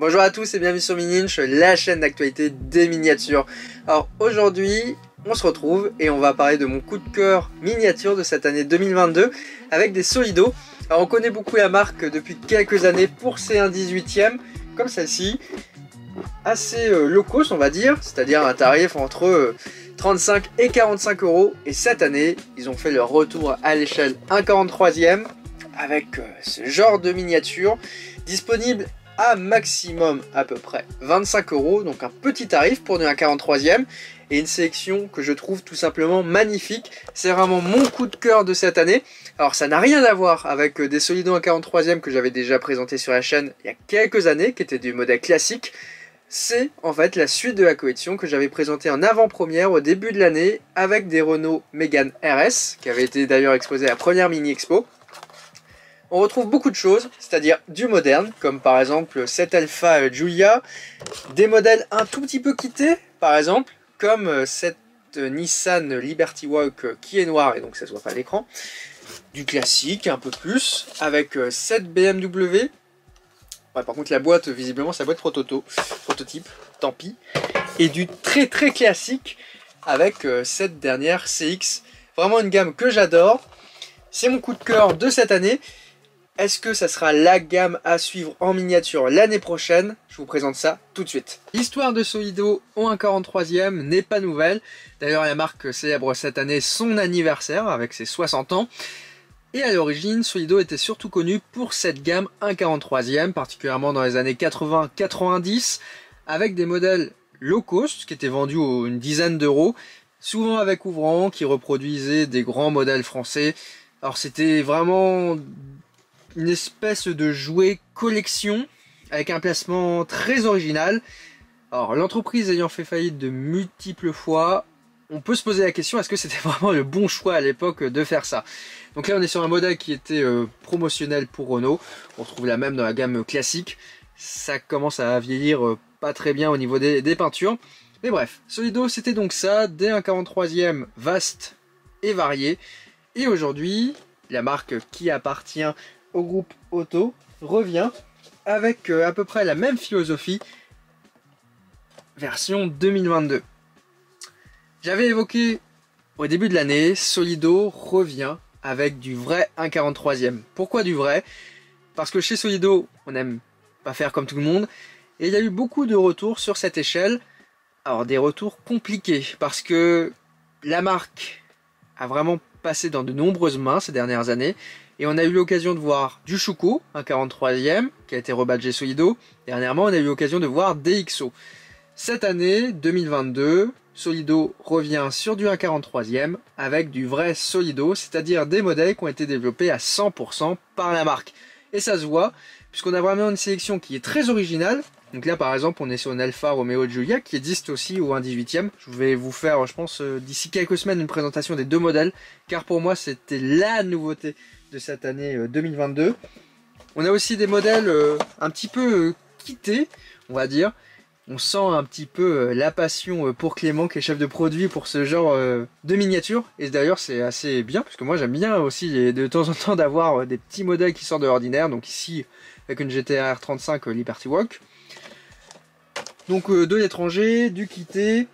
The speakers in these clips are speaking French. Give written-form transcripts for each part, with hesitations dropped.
Bonjour à tous et bienvenue sur Mininch, la chaîne d'actualité des miniatures. Alors aujourd'hui, on se retrouve et on va parler de mon coup de cœur miniature de cette année 2022 avec des Solido. Alors on connaît beaucoup la marque depuis quelques années pour ses 1/18e, comme celle-ci, assez low cost on va dire, c'est-à-dire un tarif entre 35 et 45 euros. Et cette année, ils ont fait leur retour à l'échelle 1/43e avec ce genre de miniature disponible à maximum à peu près 25 euros, donc un petit tarif pour du 1/43e et une sélection que je trouve tout simplement magnifique. C'est vraiment mon coup de cœur de cette année. Alors ça n'a rien à voir avec des Solido 1/43e que j'avais déjà présenté sur la chaîne il y a quelques années, qui étaient du modèle classique. C'est en fait la suite de la collection que j'avais présentée en avant-première au début de l'année avec des Renault Mégane RS, qui avait été d'ailleurs exposé à la première mini expo. On retrouve beaucoup de choses, c'est-à-dire du moderne, comme par exemple cette Alpha Giulia, des modèles un tout petit peu quittés, par exemple, comme cette Nissan Liberty Walk qui est noire et donc ça se voit pas à l'écran, du classique un peu plus, avec cette BMW. Ouais, par contre la boîte, visiblement c'est la boîte prototype, tant pis, et du très classique avec cette dernière CX, vraiment une gamme que j'adore. C'est mon coup de cœur de cette année. Est-ce que ça sera la gamme à suivre en miniature l'année prochaine? Je vous présente ça tout de suite. L'histoire de Solido au 1/43e n'est pas nouvelle. D'ailleurs, la marque célèbre cette année son anniversaire avec ses 60 ans. Et à l'origine, Solido était surtout connu pour cette gamme 1/43e, particulièrement dans les années 80-90, avec des modèles low cost qui étaient vendus une dizaine d'euros, souvent avec ouvrant, qui reproduisaient des grands modèles français. Alors c'était vraiment une espèce de jouet collection avec un placement très original. Alors l'entreprise ayant fait faillite de multiples fois, on peut se poser la question, est-ce que c'était vraiment le bon choix à l'époque de faire ça? Donc là on est sur un modèle qui était promotionnel pour Renault. On retrouve la même dans la gamme classique. Ça commence à vieillir pas très bien au niveau des peintures. Mais bref, Solido c'était donc ça, des 1/43e vaste et varié. Et aujourd'hui, la marque qui appartient au groupe Auto revient avec à peu près la même philosophie, version 2022. J'avais évoqué au début de l'année, Solido revient avec du vrai 1/43e. Pourquoi du vrai? Parce que chez Solido, on n'aime pas faire comme tout le monde, et il y a eu beaucoup de retours sur cette échelle. Alors des retours compliqués, parce que la marque a vraiment passé dans de nombreuses mains ces dernières années, et on a eu l'occasion de voir du Schuko, 1/43e, qui a été rebadgé Solido. Dernièrement, on a eu l'occasion de voir DxO. Cette année, 2022, Solido revient sur du 1/43e avec du vrai Solido, c'est-à-dire des modèles qui ont été développés à 100% par la marque. Et ça se voit, puisqu'on a vraiment une sélection qui est très originale. Donc là, par exemple, on est sur une Alfa Romeo Giulia qui existe aussi au 1/18e. Je vais vous faire, je pense, d'ici quelques semaines, une présentation des deux modèles, car pour moi, c'était la nouveauté de cette année 2022. On a aussi des modèles un petit peu quittés, on va dire. On sent un petit peu la passion pour Clément, qui est chef de produit pour ce genre de miniature. Et d'ailleurs, c'est assez bien, parce que moi, j'aime bien aussi de temps en temps d'avoir des petits modèles qui sortent de l'ordinaire. Donc ici, avec une GT-R 35 Liberty Walk. Donc de l'étranger, du quitté,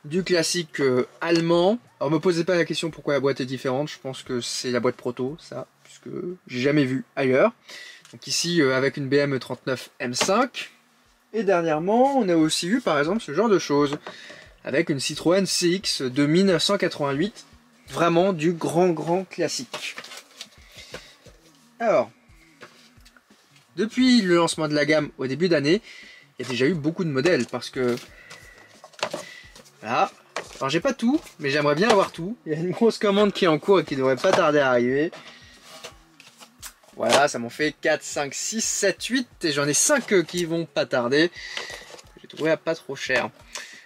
du classique allemand. Alors me posez pas la question pourquoi la boîte est différente, je pense que c'est la boîte proto, ça, puisque j'ai jamais vu ailleurs. Donc ici avec une BM39 M5. Et dernièrement, on a aussi eu par exemple ce genre de choses, avec une Citroën CX de 1988, vraiment du grand classique. Alors, depuis le lancement de la gamme au début d'année, il y a déjà eu beaucoup de modèles, parce que voilà. Alors j'ai pas tout, mais j'aimerais bien avoir tout. Il y a une grosse commande qui est en cours et qui devrait pas tarder à arriver. Voilà, ça m'en fait 4, 5, 6, 7, 8 et j'en ai 5 qui vont pas tarder. J'ai trouvé à pas trop cher.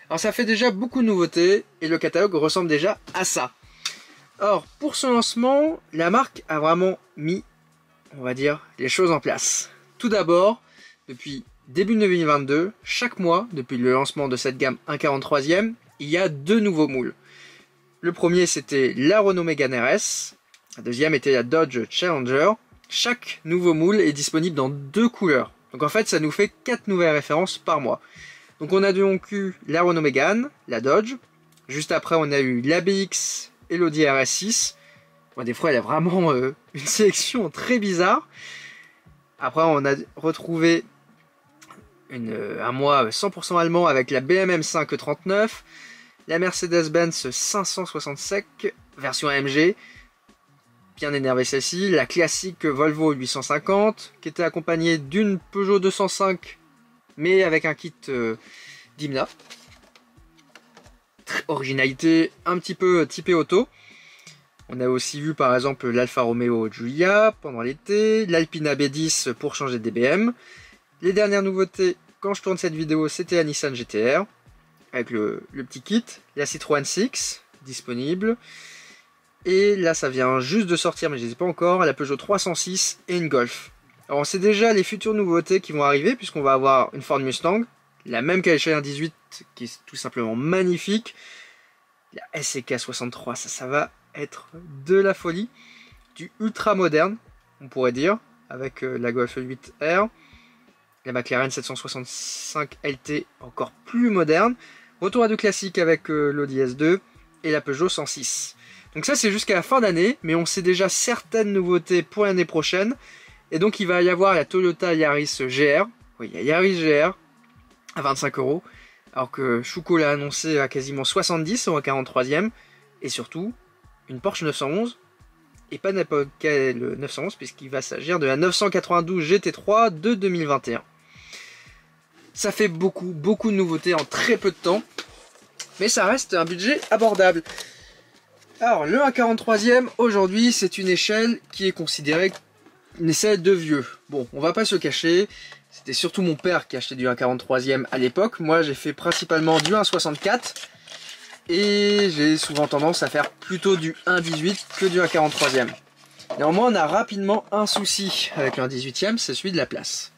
Alors ça fait déjà beaucoup de nouveautés et le catalogue ressemble déjà à ça. Or, pour ce lancement, la marque a vraiment mis, on va dire, les choses en place. Tout d'abord, depuis début 2022, chaque mois, depuis le lancement de cette gamme 1/43e, il y a deux nouveaux moules. Le premier, c'était la Renault Mégane RS. La deuxième était la Dodge Challenger. Chaque nouveau moule est disponible dans deux couleurs. Donc en fait, ça nous fait 4 nouvelles références par mois. Donc on a donc eu la Renault Mégane, la Dodge. Juste après, on a eu la BX et l'Audi RS6. Bon, des fois, il y a vraiment une sélection très bizarre. Après, on a retrouvé un mois 100% allemand avec la BMW M5 E39, la Mercedes-Benz 565 version AMG, bien énervé celle-ci, la classique Volvo 850 qui était accompagnée d'une Peugeot 205 mais avec un kit Dimna. Originalité un petit peu typée auto. On a aussi vu par exemple l'Alfa Romeo Giulia pendant l'été, l'Alpina B10 pour changer de DBM. Les dernières nouveautés, quand je tourne cette vidéo, c'était la Nissan GT-R avec le petit kit, la Citroën 6 disponible. Et là, ça vient juste de sortir, mais je ne les ai pas encore, la Peugeot 306 et une Golf. Alors, on sait déjà les futures nouveautés qui vont arriver, puisqu'on va avoir une Ford Mustang, la même qu'à l'échelle 18, qui est tout simplement magnifique. La SEK 63, ça va être de la folie. Du ultra moderne, on pourrait dire, avec la Golf 8R. La McLaren 765 LT, encore plus moderne. Retour à du classique avec l'Audi S2 et la Peugeot 106. Donc ça, c'est jusqu'à la fin d'année, mais on sait déjà certaines nouveautés pour l'année prochaine. Et donc, il va y avoir la Toyota Yaris GR. Oui, il y a Yaris GR à 25 €, alors que Schuko l'a annoncé à quasiment 70 au 43e. Et surtout, une Porsche 911, et pas n'importe quelle 911, puisqu'il va s'agir de la 992 GT3 de 2021. Ça fait beaucoup de nouveautés en très peu de temps, mais ça reste un budget abordable. Alors, le 1,43e, aujourd'hui, c'est une échelle qui est considérée une échelle de vieux. Bon, on va pas se cacher, c'était surtout mon père qui achetait du 1,43e à l'époque. Moi, j'ai fait principalement du 1,64 et j'ai souvent tendance à faire plutôt du 1,18 que du 1,43e. Néanmoins, on a rapidement un souci avec le 1,18e, c'est celui de la place.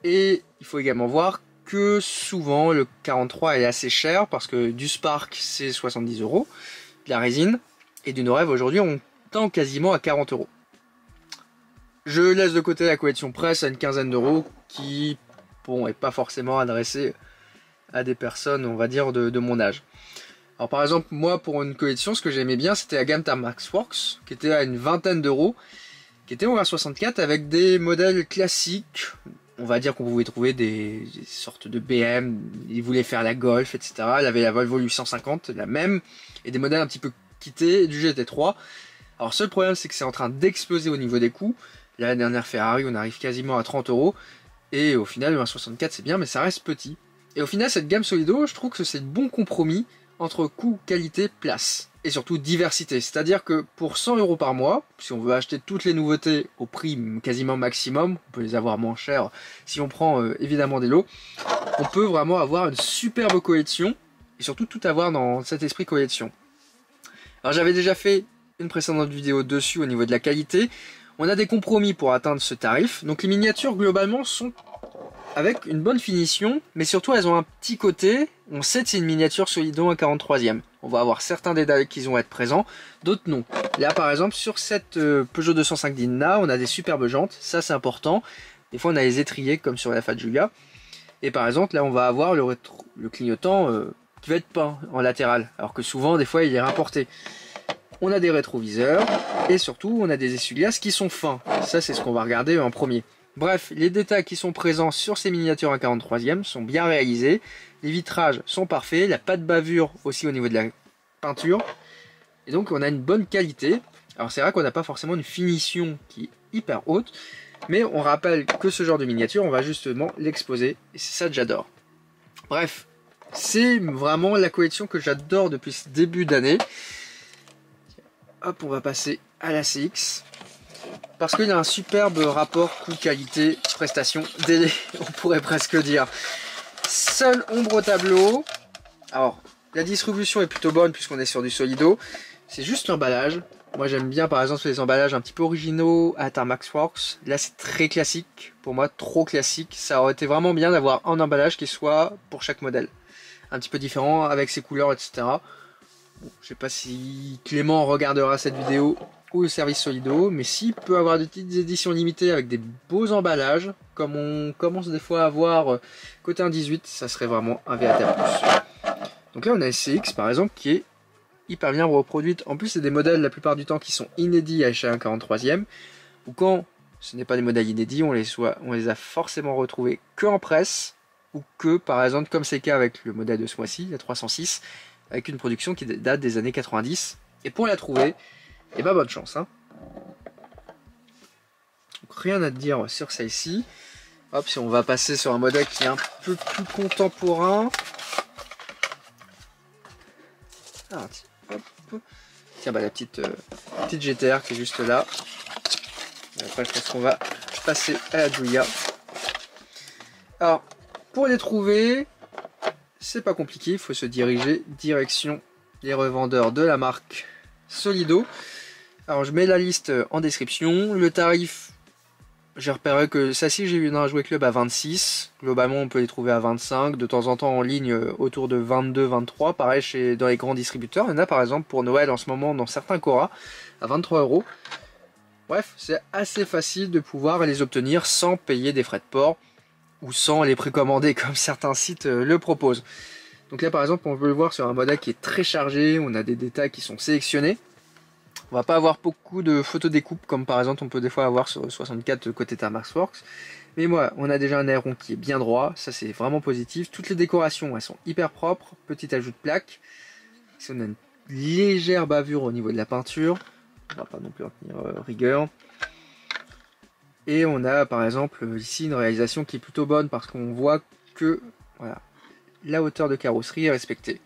Et il faut également voir que souvent le 43 est assez cher parce que du Spark c'est 70 €, de la résine, et du Norev aujourd'hui on tend quasiment à 40 €. Je laisse de côté la collection presse à une quinzaine d'euros qui, bon, est pas forcément adressée à des personnes, on va dire, de mon âge. Alors par exemple, moi pour une collection, ce que j'aimais bien c'était la gamme Tarmac Works, qui était à une vingtaine d'euros, qui était en 1,64 avec des modèles classiques. On va dire qu'on pouvait trouver des sortes de BM, ils voulaient faire la Golf, etc. Il avait la Volvo 850, la même, et des modèles un petit peu quittés du GT3. Alors seul problème, c'est que c'est en train d'exploser au niveau des coûts. Là, la dernière Ferrari, on arrive quasiment à 30 €, et au final, le 1,64 c'est bien, mais ça reste petit. Et au final, cette gamme Solido, je trouve que c'est le bon compromis entre coût, qualité, place. Et surtout diversité, c'est-à-dire que pour 100 € par mois, si on veut acheter toutes les nouveautés au prix quasiment maximum, on peut les avoir moins chers si on prend évidemment des lots, on peut vraiment avoir une superbe collection et surtout tout avoir dans cet esprit collection. Alors j'avais déjà fait une précédente vidéo dessus au niveau de la qualité, on a des compromis pour atteindre ce tarif, donc les miniatures globalement sont avec une bonne finition, mais surtout elles ont un petit côté, on sait que c'est une miniature Solido 1,43e. On va avoir certains détails qui vont être présents, d'autres non. Là par exemple sur cette Peugeot 205 Dimna, on a des superbes jantes, ça c'est important. Des fois on a les étriers comme sur la Fiat Giulia. Et par exemple là on va avoir le clignotant qui va être peint en latéral, alors que souvent des fois il est rapporté. On a des rétroviseurs et surtout on a des essuie-glaces qui sont fins. Ça c'est ce qu'on va regarder en premier. Bref, les détails qui sont présents sur ces miniatures 1,43e sont bien réalisés. Les vitrages sont parfaits, la pas de bavure aussi au niveau de la peinture. Et donc on a une bonne qualité. Alors c'est vrai qu'on n'a pas forcément une finition qui est hyper haute, mais on rappelle que ce genre de miniature, on va justement l'exposer. Et c'est ça que j'adore. Bref, c'est vraiment la collection que j'adore depuis ce début d'année. Hop, on va passer à la CX. Parce qu'il y a un superbe rapport coût-qualité, prestation, délai, on pourrait presque dire. Seule ombre au tableau. Alors, la distribution est plutôt bonne puisqu'on est sur du Solido. C'est juste l'emballage. Moi j'aime bien par exemple les emballages un petit peu originaux à Tarmac Works. Là c'est très classique, pour moi trop classique. Ça aurait été vraiment bien d'avoir un emballage qui soit pour chaque modèle. Un petit peu différent avec ses couleurs, etc. Bon, je sais pas si Clément regardera cette vidéo. ou le service Solido, mais s'il peut avoir des petites éditions limitées avec des beaux emballages, comme on commence des fois à voir côté 1.18, ça serait vraiment un véritable plus. Donc là on a SCX par exemple qui est hyper bien reproduite. En plus c'est des modèles la plupart du temps qui sont inédits à échelle 1/43e, ou quand ce n'est pas des modèles inédits, on les a forcément retrouvés que en presse, ou que par exemple comme c'est le cas avec le modèle de ce mois-ci, la 306, avec une production qui date des années 90. Et pour la trouver, et bah bonne chance. Hein. Donc rien à dire sur celle-ci. Hop, si on va passer sur un modèle qui est un peu plus contemporain. Ah, hop. Tiens, bah la petite GTR qui est juste là. Et après, je pense qu'on va passer à la Giulia. Alors, pour les trouver, c'est pas compliqué. Il faut se diriger direction les revendeurs de la marque Solido. Alors, je mets la liste en description. Le tarif, j'ai repéré que ça, si j'ai vu dans un jouet club à 26. Globalement, on peut les trouver à 25. De temps en temps, en ligne, autour de 22, 23. Pareil, dans les grands distributeurs. Il y en a, par exemple, pour Noël en ce moment, dans certains Cora, à 23 €. Bref, c'est assez facile de pouvoir les obtenir sans payer des frais de port ou sans les précommander comme certains sites le proposent. Donc là par exemple on peut le voir sur un modèle qui est très chargé, on a des détails qui sont sélectionnés. On va pas avoir beaucoup de photos découpes comme par exemple on peut des fois avoir sur 64 côté Thermax Works. Mais moi on a déjà un aileron qui est bien droit, ça c'est vraiment positif. Toutes les décorations elles sont hyper propres, petit ajout de plaque. Ici on a une légère bavure au niveau de la peinture. On va pas non plus en tenir rigueur. Et on a par exemple ici une réalisation qui est plutôt bonne parce qu'on voit que voilà, la hauteur de carrosserie est respectée.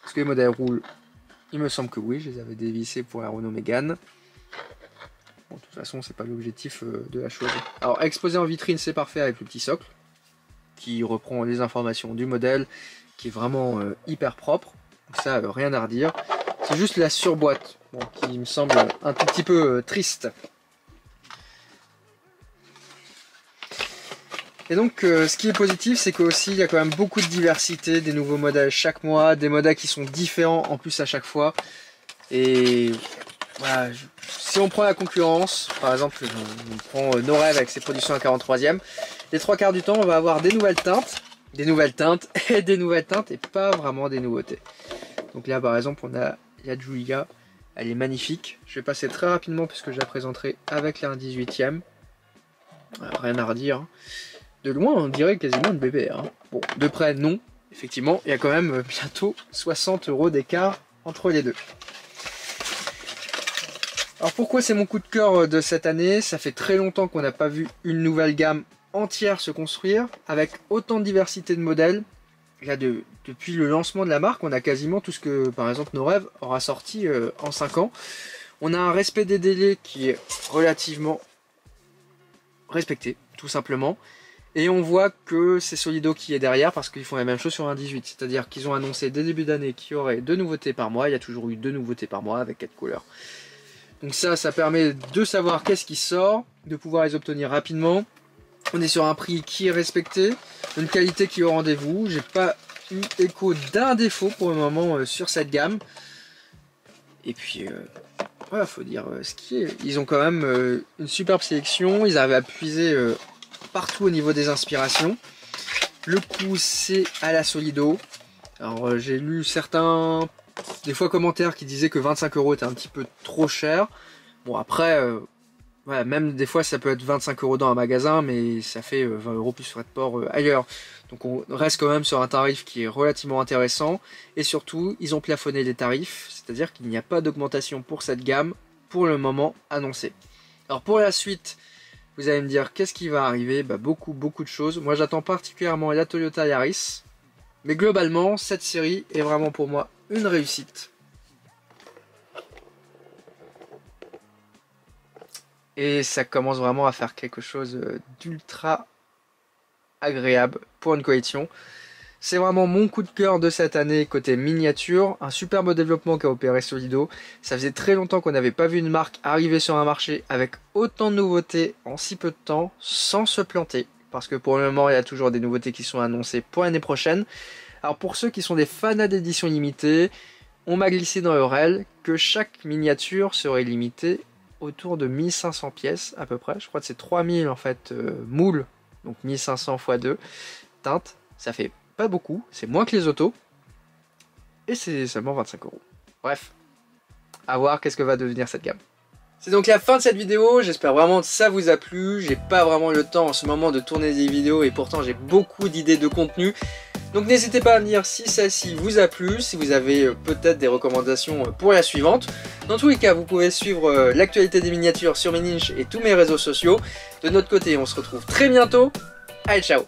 Est-ce que les modèles roulent? Il me semble que oui, je les avais dévissés pour la Renault Mégane. Bon, de toute façon, c'est pas l'objectif de la chose. Alors, exposé en vitrine, c'est parfait avec le petit socle qui reprend les informations du modèle, qui est vraiment hyper propre. Donc ça, rien à redire. C'est juste la surboîte bon, qui me semble un tout petit peu triste. Et donc ce qui est positif c'est qu'aussi il y a quand même beaucoup de diversité, des nouveaux modèles chaque mois, des modèles qui sont différents en plus à chaque fois. Et voilà, si on prend la concurrence, par exemple on prend Norev avec ses productions à 43e, les trois quarts du temps on va avoir des nouvelles teintes et des nouvelles teintes et pas vraiment des nouveautés. Donc là par exemple on a la Giulia, elle est magnifique. Je vais passer très rapidement puisque je la présenterai avec la 1/18e. Rien à redire. Hein. De loin, on dirait quasiment une bébé. Hein. Bon, de près, non. Effectivement, il y a quand même bientôt 60 € d'écart entre les deux. Alors pourquoi c'est mon coup de cœur de cette année? Ça fait très longtemps qu'on n'a pas vu une nouvelle gamme entière se construire, avec autant de diversité de modèles. Là, depuis le lancement de la marque, on a quasiment tout ce que, par exemple, Norev aura sorti en 5 ans. On a un respect des délais qui est relativement respecté, tout simplement. Et on voit que c'est Solido qui est derrière parce qu'ils font la même chose sur un 18. C'est-à-dire qu'ils ont annoncé dès début d'année qu'il y aurait 2 nouveautés par mois. Il y a toujours eu 2 nouveautés par mois avec 4 couleurs. Donc ça permet de savoir qu'est-ce qui sort, de pouvoir les obtenir rapidement. On est sur un prix qui est respecté, une qualité qui est au rendez-vous. J'ai pas eu écho d'un défaut pour le moment sur cette gamme. Et puis voilà, faut dire ce qui est. Ils ont quand même une superbe sélection. Ils arrivent à puiser partout au niveau des inspirations. Le coût c'est à la Solido. Alors j'ai lu certains des fois commentaires qui disaient que 25 € était un petit peu trop cher. Bon après voilà, même des fois ça peut être 25 € dans un magasin mais ça fait 20 € plus frais de port ailleurs. Donc on reste quand même sur un tarif qui est relativement intéressant et surtout ils ont plafonné les tarifs, c'est-à-dire qu'il n'y a pas d'augmentation pour cette gamme pour le moment annoncée. Alors pour la suite, vous allez me dire qu'est-ce qui va arriver? Bah, beaucoup de choses. Moi j'attends particulièrement la Toyota Yaris. Mais globalement, cette série est vraiment pour moi une réussite. Et ça commence vraiment à faire quelque chose d'ultra agréable pour une collection. C'est vraiment mon coup de cœur de cette année côté miniature. Un superbe développement qu'a opéré Solido. Ça faisait très longtemps qu'on n'avait pas vu une marque arriver sur un marché avec autant de nouveautés en si peu de temps sans se planter. Parce que pour le moment, il y a toujours des nouveautés qui sont annoncées pour l'année prochaine. Alors pour ceux qui sont des fanats d'édition limitée, on m'a glissé dans l'oreille que chaque miniature serait limitée autour de 1500 pièces à peu près. Je crois que c'est 3000 en fait moules, donc 1500 x 2 teintes. Ça fait pas beaucoup, c'est moins que les autos. Et c'est seulement 25 €. Bref, à voir qu'est-ce que va devenir cette gamme. C'est donc la fin de cette vidéo, j'espère vraiment que ça vous a plu. J'ai pas vraiment le temps en ce moment de tourner des vidéos et pourtant j'ai beaucoup d'idées de contenu. Donc n'hésitez pas à me dire si celle-ci vous a plu, si vous avez peut-être des recommandations pour la suivante. Dans tous les cas, vous pouvez suivre l'actualité des miniatures sur Mininch et tous mes réseaux sociaux. De notre côté, on se retrouve très bientôt. Allez, ciao!